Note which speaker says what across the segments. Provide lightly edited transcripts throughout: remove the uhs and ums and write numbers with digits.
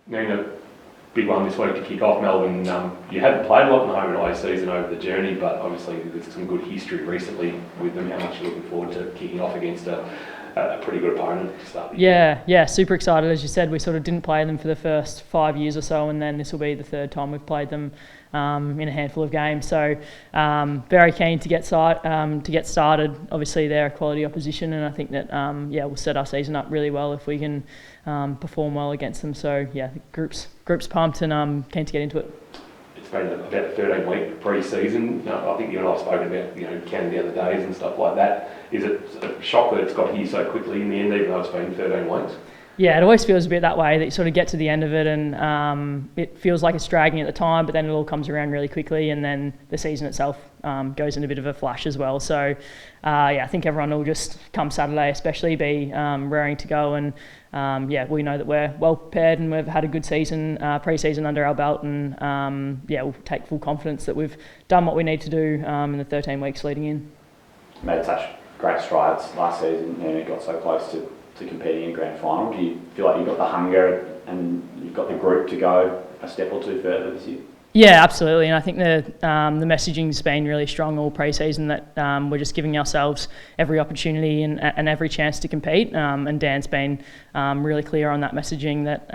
Speaker 1: Nina, big one this week to kick off. Melbourne, you haven't played a lot in the home and away season over the journey, but obviously there's some good history recently with them. How much are you looking forward to kicking off against a pretty good opponent to start the year?
Speaker 2: Yeah, super excited. As you said, we sort of didn't play them for the first 5 years or so, and then this will be the third time we've played them in a handful of games. So very keen to get started. Obviously, they're a quality opposition, and I think that we'll set our season up really well if we can perform well against them. So yeah, the group's pumped and keen to get into it.
Speaker 1: It's been about a 13-week pre-season. I think you and I have spoken about counting the other days and stuff like that. Is it a shock that it's got here so quickly in the end, even though it's been 13 weeks?
Speaker 2: Yeah, it always feels a bit that way, that you sort of get to the end of it and it feels like it's dragging at the time, but then it all comes around really quickly, and then the season itself goes in a bit of a flash as well. So I think everyone will just come Saturday especially be raring to go, and we know that we're well prepared and we've had a good season, pre-season under our belt, and we'll take full confidence that we've done what we need to do in the 13 weeks leading in.
Speaker 3: Made such great strides last season and it got so close to competing in grand final. Do you feel like you've got the hunger and you've got the group to go a step or two further this year?
Speaker 2: Yeah, absolutely, and I think the messaging's been really strong all pre-season, that we're just giving ourselves every opportunity and every chance to compete, and Dan's been really clear on that messaging that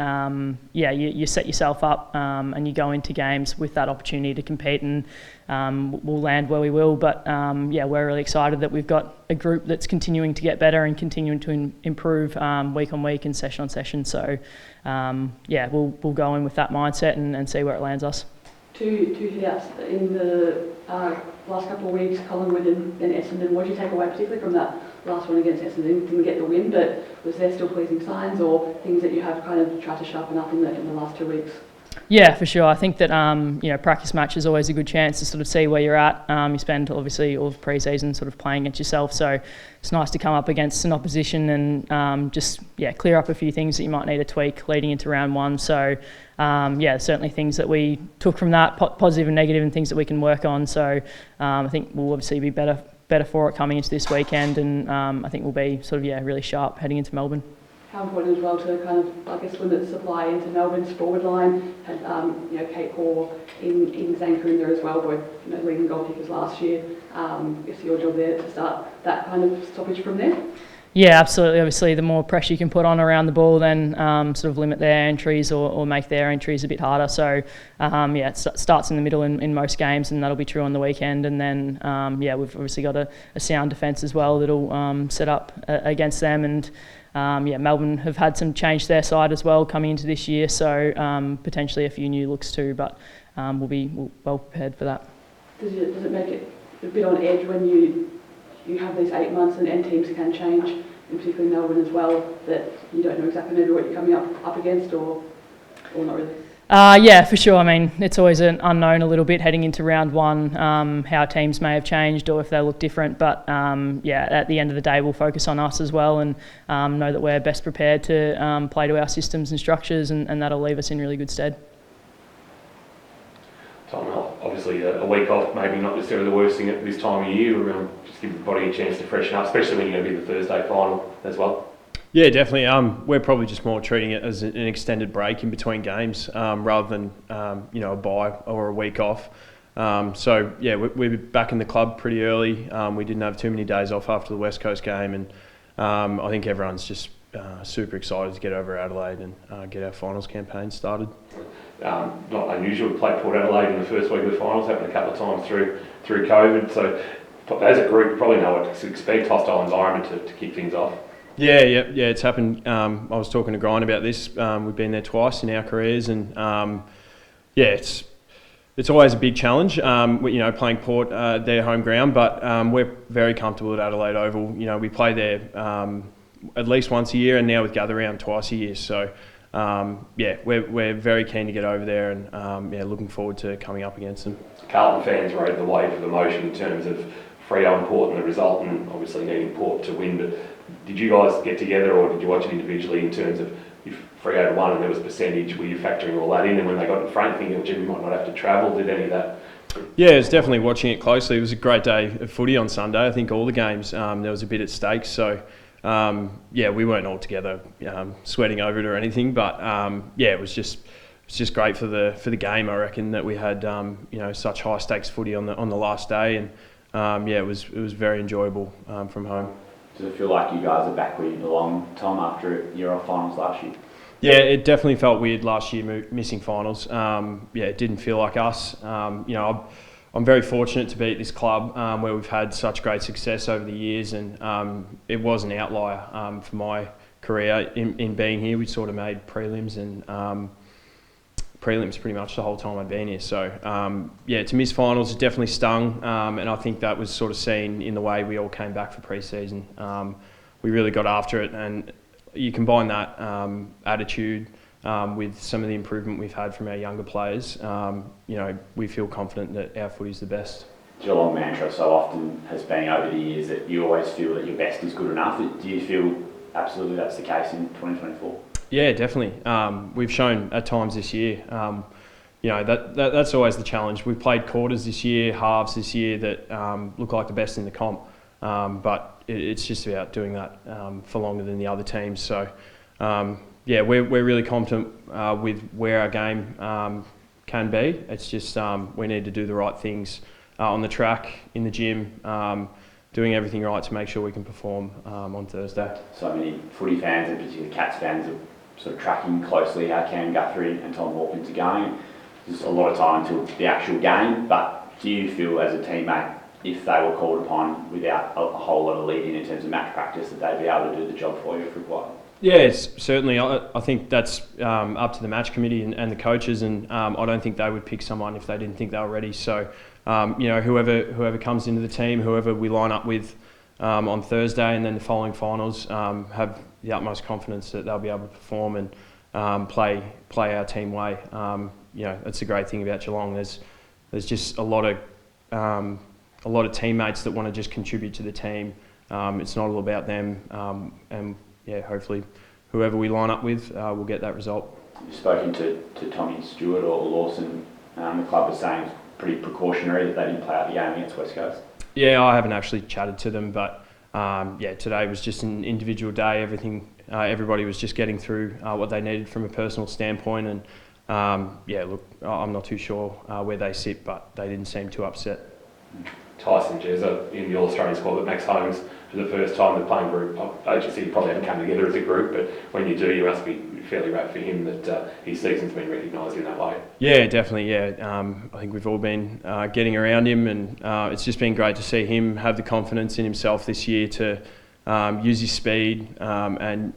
Speaker 2: you set yourself up and you go into games with that opportunity to compete, and we'll land where we will, but we're really excited that we've got a group that's continuing to get better and continuing to improve week on week and session on session. So we'll go in with that mindset and see where it lands us.
Speaker 4: Two hit-outs in the last couple of weeks, Collingwood and Essendon. What did you take away particularly from that last one against Essendon? Didn't get the win, but was there still pleasing signs or things that you have kind of tried to sharpen up in the last 2 weeks?
Speaker 2: Yeah, for sure. I think that practice match is always a good chance to sort of see where you're at. You spend obviously all of pre-season sort of playing against yourself, so it's nice to come up against an opposition and clear up a few things that you might need to tweak leading into round one. So certainly things that we took from that, positive and negative, and things that we can work on. So I think we'll obviously be better for it coming into this weekend, and I think we'll be sort of really sharp heading into Melbourne.
Speaker 4: How important as well to kind of, limit supply into Melbourne's forward line. Had, Kate Hoare in Zanker in there as well, both leading goal kickers last year. It's your job there to start that kind of stoppage from there? Yeah, absolutely. Obviously, the more pressure you can put on around the ball, then sort of limit their entries or make their entries a bit harder. So, it starts in the middle in most games, and that'll be true on the weekend. And then, we've obviously got a sound defence as well that'll set up against them. And Melbourne have had some change their side as well coming into this year, so potentially a few new looks too, but we'll be well prepared for that. Does it make it a bit on edge when you have these 8 months and teams can change, and particularly Melbourne as well, that you don't know exactly maybe what you're coming up against, or not really? For sure. I mean, it's always an unknown a little bit heading into round one, how teams may have changed or if they look different. But at the end of the day, we'll focus on us as well and know that we're best prepared to play to our systems and structures, and that'll leave us in really good stead.
Speaker 1: Tom, obviously a week off, maybe not necessarily the worst thing at this time of year. Just give the body a chance to freshen up, especially when you're going to be the Thursday final as well.
Speaker 5: Yeah, definitely. We're probably just more treating it as an extended break in between games rather than a bye or a week off. We're back in the club pretty early. We didn't have too many days off after the West Coast game, and I think everyone's just super excited to get over Adelaide and get our finals campaign started.
Speaker 1: Not unusual to play Port Adelaide in the first week of the finals. Happened a couple of times through COVID. So as a group, you probably know what to expect. Hostile environment to kick things off.
Speaker 5: Yeah, it's happened. I was talking to Grind about this. We've been there twice in our careers, and it's always a big challenge. Playing Port, their home ground, but we're very comfortable at Adelaide Oval. We play there at least once a year, and now with Gather Round twice a year. So we're very keen to get over there, and looking forward to coming up against them.
Speaker 1: Carlton fans rode the wave of emotion in terms of Freo and Port and the result, and obviously needing Port to win. But did you guys get together, or did you watch it individually in terms of if Freo had won and there was percentage, were you factoring all that in? And when they got in front, thinking, we might not have to travel, did any of that?
Speaker 5: Yeah, it's definitely watching it closely. It was a great day of footy on Sunday. I think all the games, there was a bit at stake. So, we weren't all together sweating over it or anything, but it was just great for the game. I reckon that we had such high stakes footy on the last day, and it was very enjoyable from home.
Speaker 3: Does it feel like you guys are back where you belong, Tom, after a year off finals last year?
Speaker 5: Yeah, it definitely felt weird last year missing finals. It didn't feel like us. I'm very fortunate to be at this club where we've had such great success over the years, and it was an outlier for my career in being here. We sort of made prelims and prelims pretty much the whole time I'd been here. So to miss finals, it definitely stung, and I think that was sort of seen in the way we all came back for pre-season. We really got after it, and you combine that attitude with some of the improvement we've had from our younger players, we feel confident that our footy's the best.
Speaker 3: Geelong mantra so often has been over the years that you always feel that your best is good enough. Do you feel absolutely that's the case in 2024? Yeah,
Speaker 5: definitely. We've shown at times this year, that's always the challenge. We've played quarters this year, halves this year that look like the best in the comp, but it's just about doing that for longer than the other teams. So, we're really confident with where our game can be. It's just we need to do the right things on the track, in the gym, doing everything right to make sure we can perform on Thursday.
Speaker 3: So many footy fans, and particularly Cats fans, are sort of tracking closely how Cam Guthrie and Tom Hawkins are going. There's a lot of time until the actual game, but do you feel as a teammate, if they were called upon without a whole lot of lead in terms of match practice, that they'd be able to do the job for you if required?
Speaker 5: Yeah, it's certainly. I think that's up to the match committee and the coaches, and I don't think they would pick someone if they didn't think they were ready. So, whoever comes into the team, whoever we line up with on Thursday and then the following finals, have the utmost confidence that they'll be able to perform and play our team way. That's the great thing about Geelong. There's just a lot of teammates that want to just contribute to the team. It's not all about them, and hopefully whoever we line up with will get that result.
Speaker 3: You've spoken to Tommy Stewart or Lawson. The club was saying it's pretty precautionary that they didn't play out the game against West Coast. Yeah, I haven't actually chatted to them, but today was just an individual day. Everybody was just getting through what they needed from a personal standpoint, and I'm not too sure where they sit, but they didn't seem too upset.
Speaker 1: Tyson Jezza in the All-Australian squad, but Max Holmes for the first time the playing group. I just think you probably haven't come together as a group, but when you do, you must be fairly rapt for him that his season's been recognised in that way. Yeah, definitely. Yeah, I think we've all been getting around him, and it's just been great to see him have the confidence in himself this year to use his speed and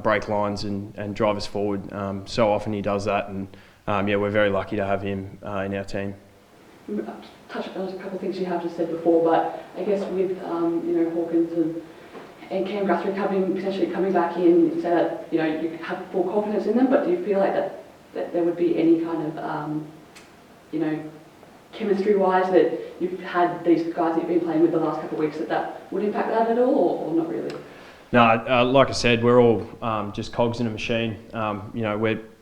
Speaker 1: break lines and drive us forward. So often he does that, and we're very lucky to have him in our team.
Speaker 4: Touch on a couple of things you have just said before, but I guess with Hawkins and Cam Guthrie potentially coming back in, you say that you have full confidence in them, but do you feel like that there would be any kind of chemistry-wise that you've had these guys that you've been playing with the last couple of weeks that would impact that at all, or not really?
Speaker 5: No, like I said, we're all just cogs in a machine.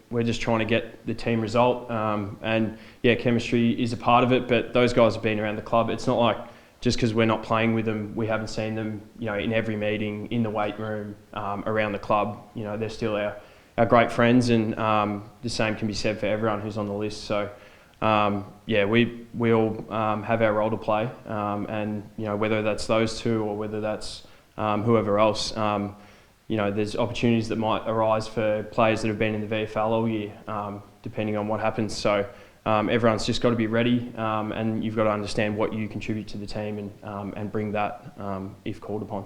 Speaker 5: We're just trying to get the team result, and chemistry is a part of it. But those guys have been around the club. It's not like just because we're not playing with them, we haven't seen them, in every meeting, in the weight room, around the club. They're still our great friends, and the same can be said for everyone who's on the list. So, we all have our role to play, and whether that's those two or whether that's whoever else. There's opportunities that might arise for players that have been in the VFL all year, depending on what happens. So everyone's just got to be ready, and you've got to understand what you contribute to the team and bring that if called upon.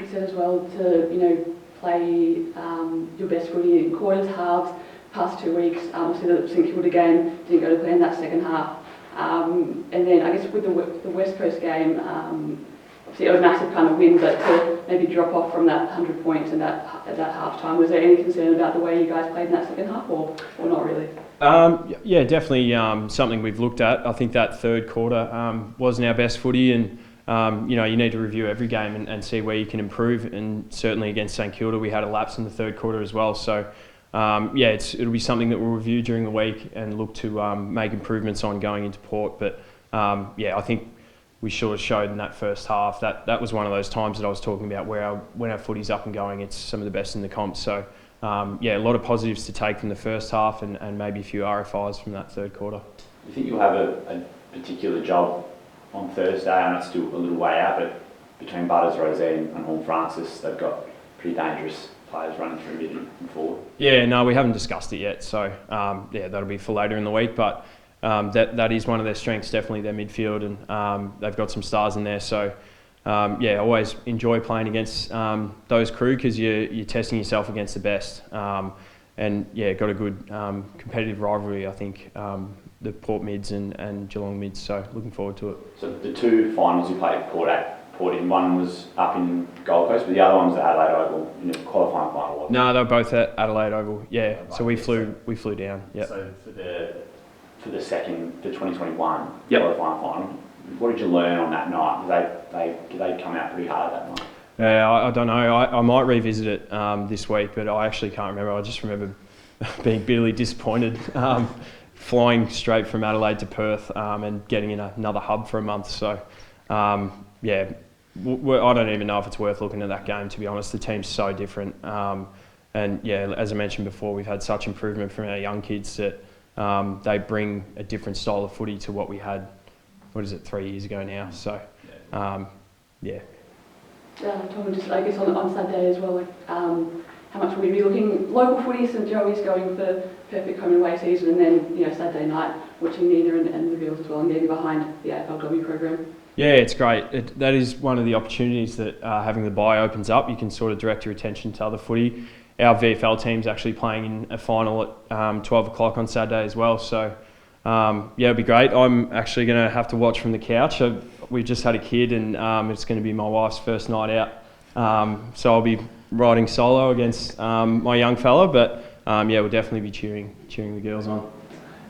Speaker 4: You said as well to play your best footy in quarters, halves, past 2 weeks. Obviously the St Kilda game didn't go to plan that second half, and then I guess with the West Coast game. Obviously, it was a massive kind of win, but to maybe drop off from that 100 points and at that half time, was there any concern about the way you guys played in that second half, or not really?
Speaker 5: Definitely something we've looked at. I think that third quarter wasn't our best footy, and you need to review every game and see where you can improve. And certainly against St Kilda, we had a lapse in the third quarter as well. So it'll be something that we'll review during the week and look to make improvements on going into Port. But I think we sort of showed in that first half. That was one of those times that I was talking about where when our footy's up and going, it's some of the best in the comp. So a lot of positives to take from the first half and maybe a few RFIs from that third quarter.
Speaker 3: Do you think you'll have a particular job on Thursday? I know it's still a little way out, but between Butters, Rosette and Horn Francis, they've got pretty dangerous players running through mid and forward.
Speaker 5: Yeah, no, we haven't discussed it yet. So that'll be for later in the week. But that is one of their strengths, definitely their midfield, and they've got some stars in there. So I always enjoy playing against those crew because you're testing yourself against the best. Got a good competitive rivalry, I think, the Port mids and Geelong mids. So looking forward to it. So
Speaker 3: the two finals you played Port in, one was up in Gold Coast, but the other one was at Adelaide Oval in the qualifying final, wasn't it?
Speaker 5: No, they were both at Adelaide Oval. Yeah, so we flew down. Yeah.
Speaker 3: So for the 2021 qualifying final, what did you learn on that night? Did they come out pretty hard that night?
Speaker 5: Yeah, I don't know. I might revisit it this week, but I actually can't remember. I just remember being bitterly disappointed flying straight from Adelaide to Perth and getting in another hub for a month. So, I don't even know if it's worth looking at that game, to be honest. The team's so different. As I mentioned before, we've had such improvement from our young kids that they bring a different style of footy to what we had, 3 years ago now. So,
Speaker 4: Tom, just I guess on Saturday as well, how much will we be looking local footy? St Joey's going for perfect home and away season, and then Saturday night watching Nina and the girls as well, and getting behind the AFLW program.
Speaker 5: Yeah, it's great. That is one of the opportunities that having the bye opens up. You can sort of direct your attention to other footy. Our VFL team's actually playing in a final at 12 o'clock on Saturday as well. So, it'll be great. I'm actually going to have to watch from the couch. We've just had a kid, and it's going to be my wife's first night out. So I'll be riding solo against my young fella, but we'll definitely be cheering the girls on.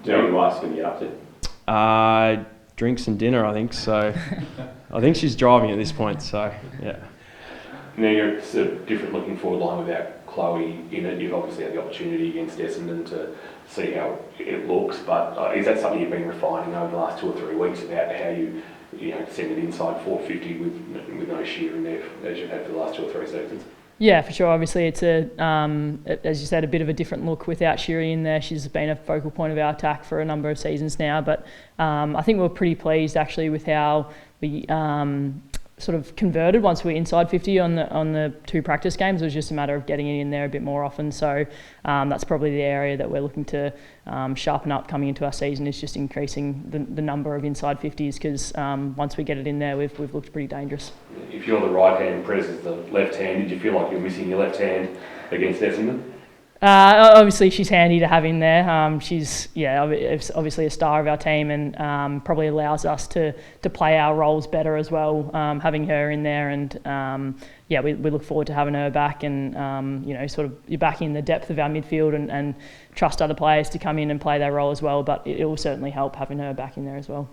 Speaker 3: Do you know what your wife's going to get up to?
Speaker 5: Drinks and dinner, I think. So I think she's driving at this point. So yeah.
Speaker 1: Now it's a different looking forward line without Chloe in it. You've obviously had the opportunity against Essendon to see how it looks, but is that something you've been refining over the last 2 or 3 weeks about how you send it inside 450 with no shear in there as you've had for the last 2 or 3 seasons?
Speaker 2: Yeah, for sure. Obviously, it's as you said, a bit of a different look without Shiri in there. She's been a focal point of our attack for a number of seasons now, but I think we're pretty pleased actually with how we sort of converted once we were inside 50 on the 2 practice games. It was just a matter of getting it in there a bit more often. So that's probably the area that we're looking to sharpen up coming into our season, is just increasing the number of inside 50s, because once we get it in there, we've looked pretty dangerous.
Speaker 1: If you're the right hand, Prez is the left hand, did you feel like you're missing your left hand against Essendon?
Speaker 2: Obviously, she's handy to have in there. She's obviously a star of our team, and probably allows us to play our roles better as well. Having her in there, and we look forward to having her back, and sort of you're back in the depth of our midfield, and trust other players to come in and play their role as well. But it will certainly help having her back in there as well.